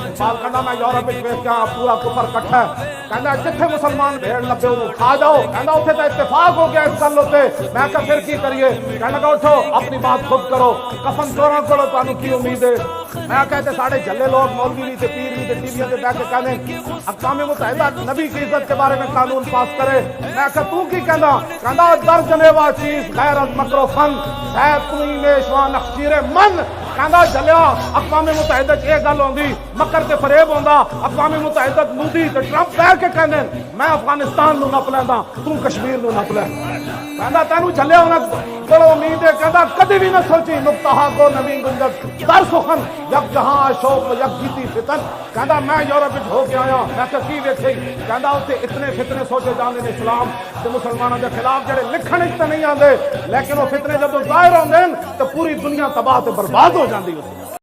इकबाल कहना मैं यूरोप में वेख के पूरा कुफर इकट्ठा है, कहना जिथे मुसलमान भेड़ लभे उन्होंने खा जाओ, कहना उत्थे तो इत्तेफाक हो गया इस गल उत्ते। मैं कहा फिर की करिए, कहने लगा उठो अपनी बात खुद करो, कफन चोरों को तुहानू की उम्मीद है। मैं कहते साढ़े झल्ले लोग मौलवी भी थे पीर भी थे टीवियों से बैठ के कहने अक़वाम मुत्तहिदा नबी की इज्जत के बारे में कानून पास करे। मैं कहा तू की कहना, कहना दर जनेवा चीज गैरत मकरो फन सैतुई मेशवा नखशीरे मन। कहना जलिया अक़वाम मुत्तहिदा ये गल होंदी मकर ते फरेब होंदा, अक़वाम मुत्तहिदा मोदी ते ट्रंप कह के कहने मैं अफगानिस्तान नू नप लैंदा तू कश्मीर नू नप लै। कहना तेनू झलिया होना बड़ो उम्मीद है, कहना कभी भी न सोची मुफ्ताहा को नवीन गुंजत दर सुखन यक जहां शोक यक जीती फितन। कहना मैं यूरोप में हो के आया, मैं कहा की वेखे, कहना उत्थे इतने फितने सोचे जाते हैं इस्लाम ते मुसलमानों के खिलाफ जेडे लिखण तो नहीं आते, लेकिन वो फितने जब जाहिर होंगे तो पूरी दुनिया तबाह ते बर्बाद हो जाती है।